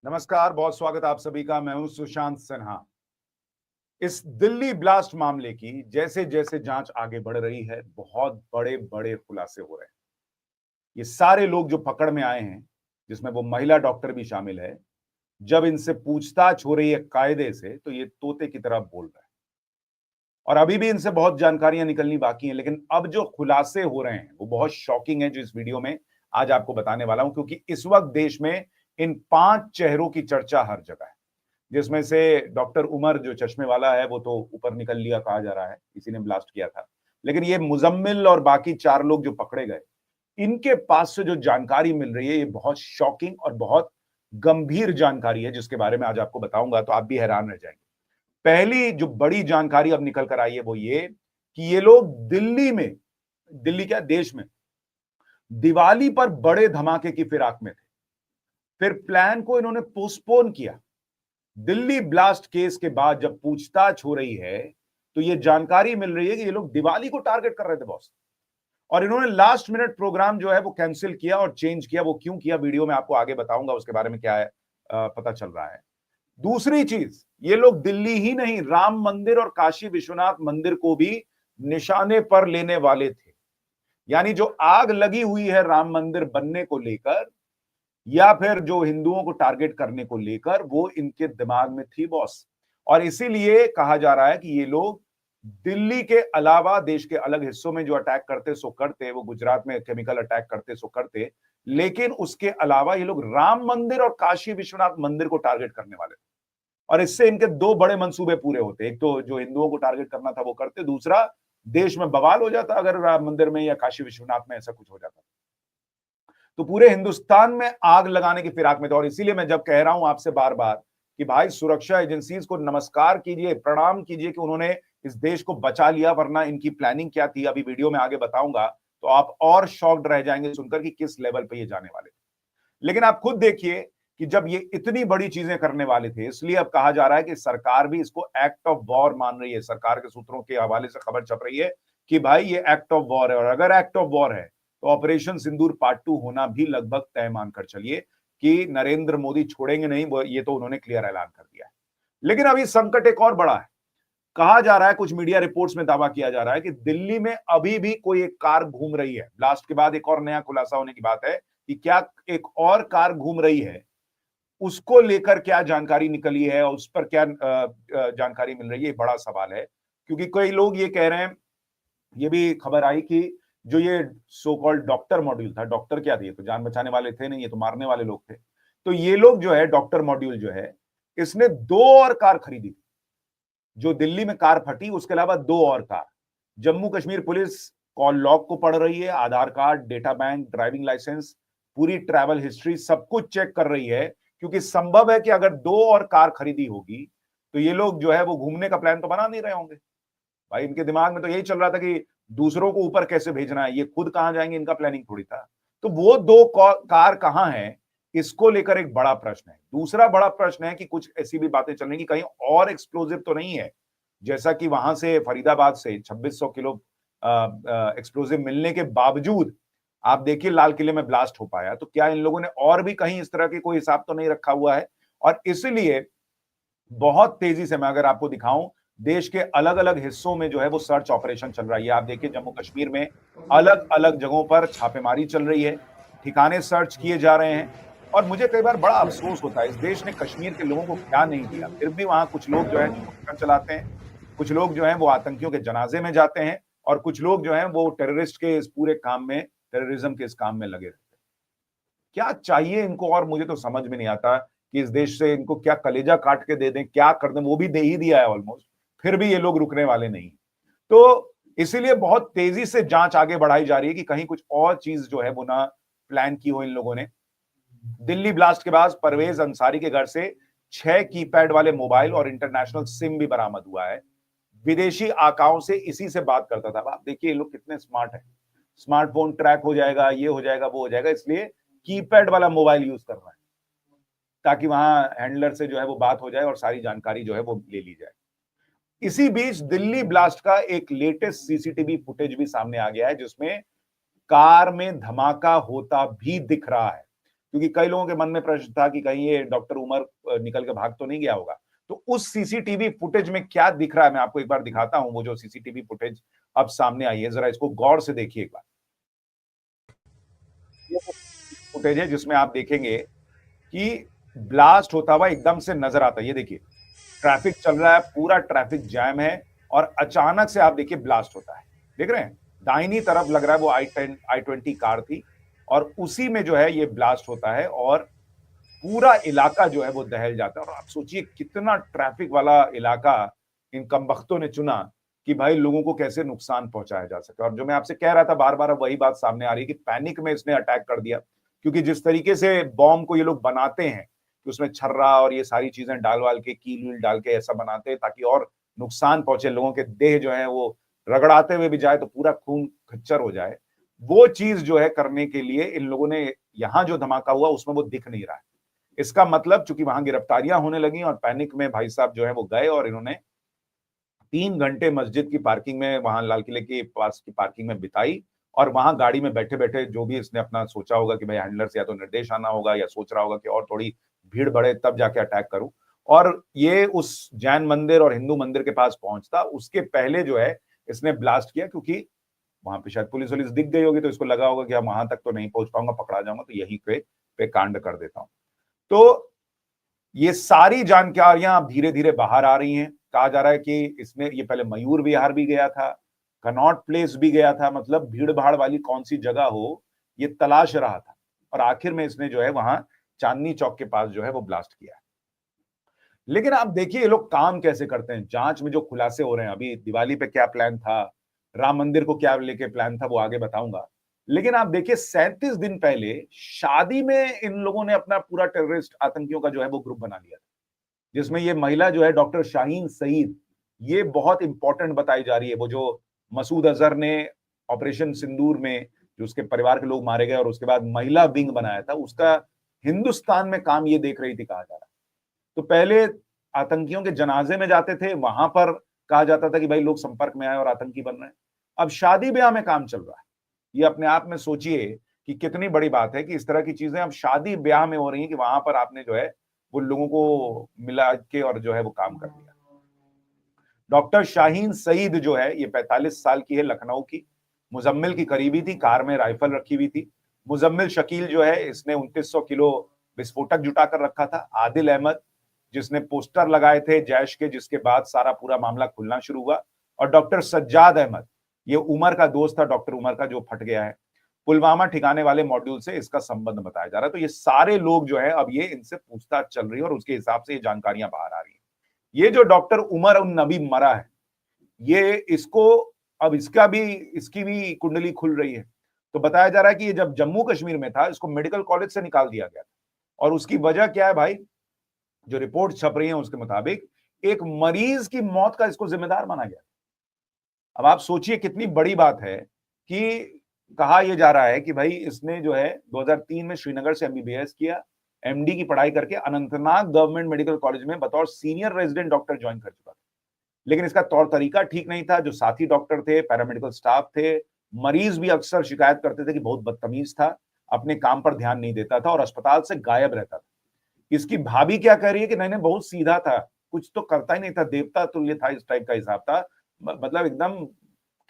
नमस्कार, बहुत स्वागत आप सभी का। मैं हूं सुशांत सिन्हा। इस दिल्ली ब्लास्ट मामले की जैसे जैसे जांच आगे बढ़ रही है, बहुत बड़े बड़े खुलासे हो रहे हैं। ये सारे लोग जो पकड़ में आए हैं, जिसमें वो महिला डॉक्टर भी शामिल है, जब इनसे पूछताछ हो रही है कायदे से, तो ये तोते की तरह बोल रहे हैं। और अभी भी इनसे बहुत जानकारियां निकलनी बाकी हैं, लेकिन अब जो खुलासे हो रहे हैं वो बहुत शॉकिंग है, जो इस वीडियो में आज आपको बताने वाला हूं। क्योंकि इस वक्त देश में इन 5 चेहरों की चर्चा हर जगह है, जिसमें से डॉक्टर उमर जो चश्मे वाला है वो तो ऊपर निकल लिया कहा जा रहा है, इसी ने ब्लास्ट किया था। लेकिन ये मुजम्मिल और बाकी 4 लोग जो पकड़े गए, इनके पास से जो जानकारी मिल रही है, ये बहुत शॉकिंग और बहुत गंभीर जानकारी है, जिसके बारे में आज आपको बताऊंगा तो आप भी हैरान रह जाएंगे। पहली जो बड़ी जानकारी अब निकल कर आई है वो ये कि ये लोग दिल्ली में, दिल्ली क्या देश में, दिवाली पर बड़े धमाके की फिराक में थे। फिर प्लान को इन्होंने पोस्टपोन किया। दिल्ली ब्लास्ट केस के बाद जब पूछताछ हो रही है, तो ये जानकारी मिल रही है कि ये लोग दिवाली को टारगेट कर रहे थे बॉस। और इन्होंने लास्ट मिनट प्रोग्राम जो है वो कैंसिल किया और चेंज किया। वो क्यों किया, वीडियो में आपको आगे बताऊंगा, उसके बारे में क्या है पता चल रहा है। दूसरी चीज, ये लोग दिल्ली ही नहीं, राम मंदिर और काशी विश्वनाथ मंदिर को भी निशाने पर लेने वाले थे। यानी जो आग लगी हुई है राम मंदिर बनने को लेकर, या फिर जो हिंदुओं को टारगेट करने को लेकर, वो इनके दिमाग में थी बॉस। और इसीलिए कहा जा रहा है कि ये लोग दिल्ली के अलावा देश के अलग हिस्सों में जो अटैक करते सो करते, वो गुजरात में केमिकल अटैक करते सो करते, लेकिन उसके अलावा ये लोग राम मंदिर और काशी विश्वनाथ मंदिर को टारगेट करने वाले थे। और इससे इनके 2 बड़े मंसूबे पूरे होते। एक तो जो हिंदुओं को टारगेट करना था वो करते, दूसरा देश में बवाल हो जाता अगर राम मंदिर में या काशी विश्वनाथ में ऐसा कुछ हो जाता। तो पूरे हिंदुस्तान में आग लगाने की फिराक में थे। और इसीलिए मैं जब कह रहा हूं आपसे बार बार कि भाई सुरक्षा एजेंसीज को नमस्कार कीजिए, प्रणाम कीजिए कि उन्होंने इस देश को बचा लिया, वरना इनकी प्लानिंग क्या थी अभी वीडियो में आगे बताऊंगा, तो आप और शॉक्ड रह जाएंगे सुनकर कि किस लेवल पे ये जाने वाले थे। लेकिन आप खुद देखिए कि जब ये इतनी बड़ी चीजें करने वाले थे, इसलिए अब कहा जा रहा है कि सरकार भी इसको एक्ट ऑफ वॉर मान रही है। सरकार के सूत्रों के हवाले से खबर छप रही है कि भाई ये एक्ट ऑफ वॉर है, और अगर एक्ट ऑफ वॉर है तो ऑपरेशन सिंदूर पार्ट 2 होना भी लगभग तय मानकर चलिए कि नरेंद्र मोदी छोड़ेंगे नहीं, वो ये तो उन्होंने क्लियर ऐलान कर दिया है। लेकिन अभी संकट एक और बड़ा है। कहा जा रहा है, कुछ मीडिया रिपोर्ट्स में दावा किया जा रहा है कि दिल्ली में अभी भी कोई एक कार घूम रही है। ब्लास्ट के बाद एक और नया खुलासा होने की बात है कि क्या एक और कार घूम रही है, उसको लेकर क्या जानकारी निकली है और उस पर क्या जानकारी मिल रही है, बड़ा सवाल है। क्योंकि कई लोग ये कह रहे हैं, ये भी खबर आई कि जो ये सो कॉल्ड डॉक्टर मॉड्यूल था, डॉक्टर क्या थे, ये तो जान बचाने वाले थे नहीं, ये तो मारने वाले लोग थे। तो ये लोग जो है डॉक्टर मॉड्यूल जो है, इसने 2 और कार खरीदी थी। जो दिल्ली में कार फटी, उसके अलावा 2 और car. Jammu Kashmir police call log को पढ़ रही है, Aadhaar card, data bank, driving licence, पूरी ट्रैवल हिस्ट्री, सब कुछ चेक कर रही है। क्योंकि संभव है कि अगर 2 और कार खरीदी होगी तो ये लोग जो है वो घूमने का प्लान तो बना नहीं रहे होंगे। भाई इनके दिमाग में तो यही चल रहा था कि दूसरों को ऊपर कैसे भेजना है, ये खुद कहां जाएंगे, इनका प्लानिंग थोड़ी था। तो वो 2 कार कहां है, इसको लेकर एक बड़ा प्रश्न है। दूसरा बड़ा प्रश्न है कि कुछ ऐसी भी बातें चल रही कि कहीं और एक्सप्लोजिव तो नहीं है, जैसा कि वहां से फरीदाबाद से 2600 किलो एक्सप्लोजिव मिलने के बावजूद आप देखिए लाल किले में ब्लास्ट हो पाया। तो क्या इन लोगों ने और भी कहीं इस तरह के कोई हिसाब तो नहीं रखा हुआ है? और इसलिए बहुत तेजी से मैं अगर आपको दिखाऊं, देश के अलग अलग हिस्सों में जो है वो सर्च ऑपरेशन चल रहा है। आप देखिए जम्मू कश्मीर में अलग अलग जगहों पर छापेमारी चल रही है, ठिकाने सर्च किए जा रहे हैं। और मुझे कई बार बड़ा अफसोस होता है, इस देश ने कश्मीर के लोगों को क्या नहीं दिया, फिर भी वहां कुछ लोग जो है पत्थर चलाते हैं, कुछ लोग जो है वो आतंकियों के जनाजे में जाते हैं, और कुछ लोग जो है वो टेररिस्ट के इस पूरे काम में, टेररिज्म के इस काम में लगे रहते हैं। क्या चाहिए इनको, और मुझे तो समझ में नहीं आता कि इस देश से इनको क्या कलेजा काट के दे दें, क्या कर दें। वो भी दे ही दिया है ऑलमोस्ट, फिर भी ये लोग रुकने वाले नहीं। तो इसीलिए बहुत तेजी से जांच आगे बढ़ाई जा रही है कि कहीं कुछ और चीज जो है वो ना प्लान की हो इन लोगों ने। दिल्ली ब्लास्ट के बाद परवेज अंसारी के घर से 6 कीपैड वाले मोबाइल और इंटरनेशनल सिम भी बरामद हुआ है। विदेशी आकाओं से इसी से बात करता था। आप देखिए ये लोग कितने स्मार्ट है, स्मार्टफोन ट्रैक हो जाएगा, ये हो जाएगा, वो हो जाएगा, इसलिए कीपैड वाला मोबाइल यूज कर रहा है ताकि वहां हैंडलर से जो है वो बात हो जाए और सारी जानकारी जो है वो ले ली जाए। इसी बीच दिल्ली ब्लास्ट का एक लेटेस्ट सीसीटीवी फुटेज भी सामने आ गया है, जिसमें कार में धमाका होता भी दिख रहा है। क्योंकि कई लोगों के मन में प्रश्न था कि कहीं ये डॉक्टर उमर निकल के भाग तो नहीं गया होगा। तो उस सीसीटीवी फुटेज में क्या दिख रहा है, मैं आपको एक बार दिखाता हूं। वो जो सीसीटीवी फुटेज अब सामने आई है, जरा इसको गौर से देखिए एक बार। ये वो फुटेज है जिसमें आप देखेंगे कि ब्लास्ट होता हुआ एकदम से नजर आता है। ये देखिए, ट्रैफिक चल रहा है, पूरा ट्रैफिक जैम है, और अचानक से आप देखिए ब्लास्ट होता है। देख रहे हैं, दाहिनी तरफ लग रहा है वो i20 कार थी, और उसी में जो है ये ब्लास्ट होता है, और पूरा इलाका जो है वो दहल जाता है। और आप सोचिए कितना ट्रैफिक वाला इलाका इन कमबख्तों ने चुना कि भाई लोगों को कैसे नुकसान पहुंचाया जा सके। और जो मैं आपसे कह रहा था बार बार, अब वही बात सामने आ रही है कि पैनिक में इसने अटैक कर दिया। क्योंकि जिस तरीके से बॉम्ब को ये लोग बनाते हैं कि उसमें छर्रा और ये सारी चीजें डाल वाल के, कील वील डाल के ऐसा बनाते हैं ताकि और नुकसान पहुंचे, लोगों के देह जो है वो रगड़ाते हुए भी जाए तो पूरा खून खच्चर हो जाए। वो चीज जो है करने के लिए इन लोगों ने, यहां जो धमाका हुआ उसमें वो दिख नहीं रहा है। इसका मतलब चूंकि वहां गिरफ्तारियां होने लगी और पैनिक में भाई साहब जो है वो गए, और इन्होंने 3 घंटे मस्जिद की पार्किंग में, वहां लाल किले के पास की पार्किंग में बिताई। और वहां गाड़ी में बैठे बैठे जो भी इसने अपना सोचा होगा कि भाई हैंडलर से या तो निर्देश आना होगा, या सोच रहा होगा कि और थोड़ी भीड़ बढ़े तब जाके अटैक करूं। और ये उस जैन मंदिर और हिंदू मंदिर के पास पहुंचता उसके पहले जो है इसने ब्लास्ट किया, क्योंकि वहां पे शायद पुलिस वुलिस दिख गई होगी, तो इसको लगा होगा कि हम वहां तक तो नहीं पहुंच पाऊंगा, पकड़ा जाऊंगा, तो यहीं पे कांड कर देता हूं। तो ये सारी जानकारियां अब धीरे धीरे बाहर आ रही हैं। कहा जा रहा है कि इसमें ये पहले मयूर विहार भी गया था, कनॉट प्लेस भी गया था, मतलब भीड़ भाड़ वाली कौन सी जगह हो ये तलाश रहा था, और आखिर में इसने जो है वहां चांदनी चौक के पास जो है वो ब्लास्ट किया है। लेकिन आप देखिए ये लोग काम कैसे करते हैं। जांच में जो खुलासे हो रहे हैं, अभी दिवाली पे क्या प्लान था, राम मंदिर को क्या लेके प्लान था, वो आगे बताऊंगा। लेकिन आप देखिए 37 दिन पहले शादी में इन लोगों ने अपना पूरा टेररिस्ट आतंकियों का जो है वो ग्रुप बना लिया, जिसमें ये महिला जो है डॉक्टर शाहीन सईद, ये बहुत इंपॉर्टेंट बताई जा रही है। वो जो मसूद अजहर ने ऑपरेशन सिंदूर में जो उसके परिवार के लोग मारे गए और उसके बाद महिला विंग बनाया था, उसका हिंदुस्तान में काम ये देख रही थी, कहा जा रहा है। तो पहले आतंकियों के जनाजे में जाते थे, वहां पर कहा जाता था कि भाई लोग संपर्क में आए और आतंकी बन रहे हैं। अब शादी ब्याह में काम चल रहा है। ये अपने आप में सोचिए कि कितनी बड़ी बात है कि इस तरह की चीजें अब शादी ब्याह में हो रही हैं, कि वहां पर आपने जो है वो लोगों को मिला के और जो है वो काम कर दिया। डॉक्टर शाहीन सईद जो है ये 45 साल की है, लखनऊ की, मुजम्मिल की करीबी थी, कार में राइफल रखी हुई थी। मुजम्मिल शकील जो है इसने 2900 किलो विस्फोटक जुटा कर रखा था। आदिल अहमद जिसने पोस्टर लगाए थे जैश के, जिसके बाद सारा पूरा मामला खुलना शुरू हुआ। और डॉक्टर सज्जाद अहमद, ये उमर का दोस्त था, डॉक्टर उमर का, जो फट गया है। पुलवामा ठिकाने वाले मॉड्यूल से इसका संबंध बताया जा रहा है। तो ये सारे लोग जो है अब ये इनसे पूछताछ चल रही है और उसके हिसाब से ये जानकारियां बाहर आ रही है। ये जो डॉक्टर उमर उन नबी मरा है, ये इसको अब इसकी भी कुंडली खुल रही है। तो बताया जा रहा है कि ये जब जम्मू कश्मीर में था, इसको मेडिकल कॉलेज से निकाल दिया गया था। और उसकी वजह क्या है भाई, जो रिपोर्ट छप रही है उसके मुताबिक एक मरीज की मौत का इसको जिम्मेदार माना गया। अब आप सोचिए कितनी बड़ी बात है कि कहा यह जा रहा है कि भाई इसने जो है 2003 में श्रीनगर से एमबीबीएस किया, एमडी की पढ़ाई करके अनंतनाग गवर्नमेंट मेडिकल कॉलेज में बतौर सीनियर रेजिडेंट डॉक्टर ज्वाइन कर चुका था। लेकिन इसका तौर तरीका ठीक नहीं था। जो साथी डॉक्टर थे, पैरामेडिकल स्टाफ थे, मरीज भी अक्सर शिकायत करते थे कि बहुत बदतमीज था, अपने काम पर ध्यान नहीं देता था और अस्पताल से गायब रहता था। इसकी भाभी क्या कह रही है कि नहीं नहीं बहुत सीधा था, कुछ तो करता ही नहीं था, देवता तुल्य था, इस टाइप का हिसाब था। मतलब एकदम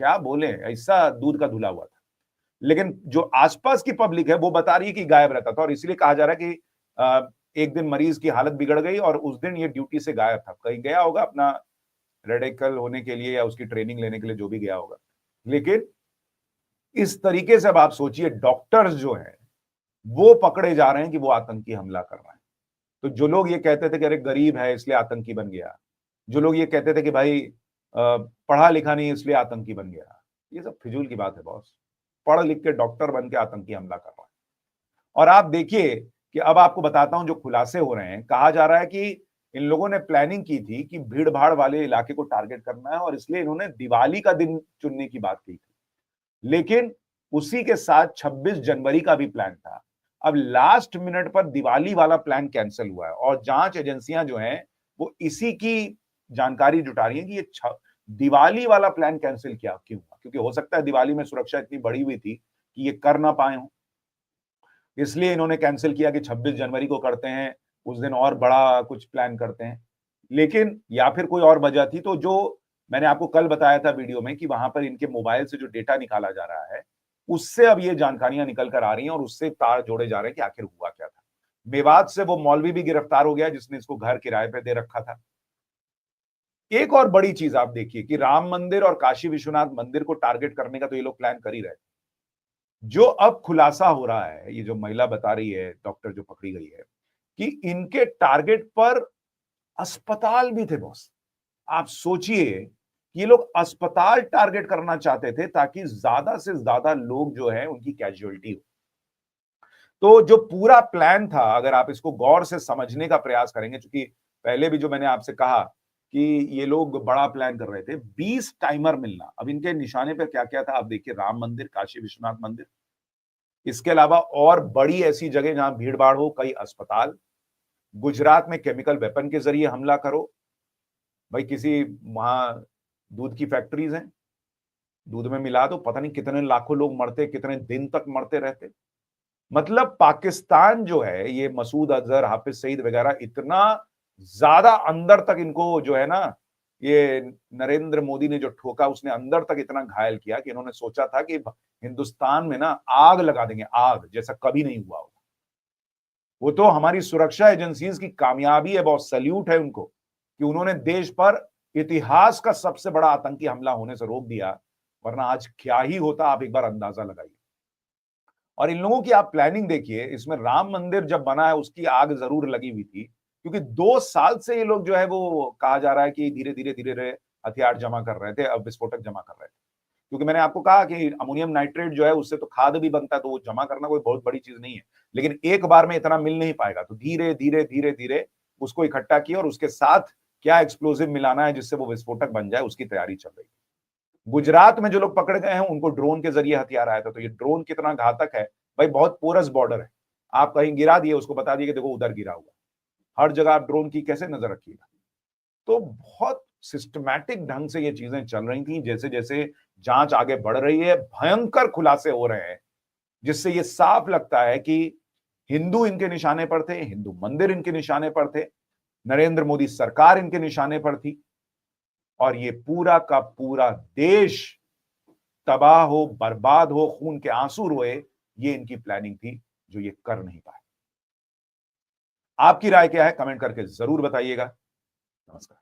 क्या बोले, ऐसा दूध का धुला हुआ था। लेकिन जो आसपास की पब्लिक है वो बता रही है कि गायब रहता था, और इसलिए कहा जा रहा है कि एक दिन मरीज की हालत बिगड़ गई और उस दिन ये ड्यूटी से गायब था। कहीं गया होगा अपना रेडिकल होने के लिए या उसकी ट्रेनिंग लेने के लिए, जो भी गया होगा। लेकिन इस तरीके से अब आप सोचिए डॉक्टर्स जो है वो पकड़े जा रहे हैं कि वो आतंकी हमला कर रहे हैं। तो जो लोग ये कहते थे कि अरे गरीब है इसलिए आतंकी बन गया, जो लोग ये कहते थे कि भाई पढ़ा लिखा नहीं इसलिए आतंकी बन गया, ये सब फिजूल की बात है बॉस। पढ़ लिख के डॉक्टर बन के आतंकी हमला कर रहा है। और आप देखिए कि अब आपको बताता हूं जो खुलासे हो रहे हैं। कहा जा रहा है कि इन लोगों ने प्लानिंग की थी कि भीड़ भाड़ वाले इलाके को टारगेट करना है, और इसलिए इन्होंने दिवाली का दिन चुनने की बात की थी। लेकिन उसी के साथ 26 जनवरी का भी प्लान था। अब लास्ट मिनट पर दिवाली वाला प्लान कैंसिल हुआ है, और जांच एजेंसियां जो हैं वो इसी की जानकारी जुटा रही हैं कि ये दिवाली वाला प्लान कैंसिल क्यों हुआ, क्योंकि हो सकता है दिवाली में सुरक्षा इतनी बढ़ी हुई थी कि ये कर ना पाए हों। इसलिए इन्होंने कैंसिल किया कि 26 जनवरी को करते हैं, उस दिन और बड़ा कुछ प्लान करते हैं। लेकिन या फिर कोई और वजह थी, तो जो मैंने आपको कल बताया था वीडियो में कि वहां पर इनके मोबाइल से जो डेटा निकाला जा रहा है, उससे अब ये जानकारियां निकल कर आ रही हैं और उससे तार जोड़े जा रहे हैं कि आखिर हुआ क्या था। मेवात से वो मौलवी भी गिरफ्तार हो गया जिसने इसको घर किराए पे दे रखा था। एक और बड़ी चीज आप देखिए कि राम मंदिर और काशी विश्वनाथ मंदिर को टारगेट करने का तो ये लोग प्लान कर ही रहे। जो अब खुलासा हो रहा है, ये जो महिला बता रही है, डॉक्टर जो पकड़ी गई है, कि इनके टारगेट पर अस्पताल भी थे बॉस। आप सोचिए कि ये लोग अस्पताल टारगेट करना चाहते थे ताकि ज्यादा से ज्यादा लोग जो है उनकी कैजुअलिटी हो। तो जो पूरा प्लान था, अगर आप इसको गौर से समझने का प्रयास करेंगे, क्योंकि पहले भी जो मैंने आपसे कहा कि ये लोग बड़ा प्लान कर रहे थे, 20 टाइमर मिलना। अब इनके निशाने पर क्या क्या था आप देखिए, राम मंदिर, काशी विश्वनाथ मंदिर, इसके अलावा और बड़ी ऐसी जगह जहां भीड़ भाड़ हो, कई अस्पताल, गुजरात में केमिकल वेपन के जरिए हमला करो। भाई किसी वहां दूध की फैक्ट्रीज हैं, दूध में मिला दो, पता नहीं कितने लाखों लोग मरते, कितने दिन तक मरते रहते। मतलब पाकिस्तान जो है, ये मसूद अजहर, हाफिज सईद वगैरह, इतना ज्यादा अंदर तक इनको जो है ना, ये नरेंद्र मोदी ने जो ठोका, उसने अंदर तक इतना घायल किया कि इन्होंने सोचा था कि हिंदुस्तान में ना आग लगा देंगे, आग जैसा कभी नहीं हुआ होगा। वो तो हमारी सुरक्षा एजेंसीज की कामयाबी है, बहुत सैल्यूट है उनको कि उन्होंने देश पर इतिहास का सबसे बड़ा आतंकी हमला होने से रोक दिया, वरना आज क्या ही होता आप एक बार अंदाजा लगाइए। और इन लोगों की आप प्लानिंग देखिए, इसमें राम मंदिर जब बना है उसकी आग जरूर लगी हुई थी, क्योंकि 2 साल से ये लोग जो है वो कहा जा रहा है कि धीरे धीरे धीरे धीरे हथियार जमा कर रहे थे, अब विस्फोटक जमा कर रहे थे। क्योंकि मैंने आपको कहा कि अमोनियम नाइट्रेट जो है उससे तो खाद भी बनता है, तो वो जमा करना कोई बहुत बड़ी चीज नहीं है। लेकिन एक बार में इतना मिल नहीं पाएगा, तो धीरे धीरे धीरे धीरे उसको इकट्ठा किया और उसके साथ क्या एक्सप्लोसिव मिलाना है जिससे वो विस्फोटक बन जाए, उसकी तैयारी चल रही है। गुजरात में जो लोग पकड़े गए हैं उनको ड्रोन के जरिए हथियार आया था, तो ये ड्रोन कितना घातक है भाई, बहुत पोरस बॉर्डर है। आप कहीं गिरा दिए, उसको बता दिए कि देखो उधर गिरा हुआ। हर जगह आप ड्रोन की कैसे नजर रखिएगा। तो बहुत सिस्टमैटिक ढंग से ये चीजें चल रही थी। जैसे जैसे जांच आगे बढ़ रही है, भयंकर खुलासे हो रहे हैं, जिससे ये साफ लगता है कि हिंदू इनके निशाने पर थे, हिंदू मंदिर इनके निशाने पर थे, नरेंद्र मोदी सरकार इनके निशाने पर थी, और ये पूरा का पूरा देश तबाह हो, बर्बाद हो, खून के आंसू रोए, ये इनकी प्लानिंग थी, जो ये कर नहीं पाए। आपकी राय क्या है, कमेंट करके जरूर बताइएगा। नमस्कार।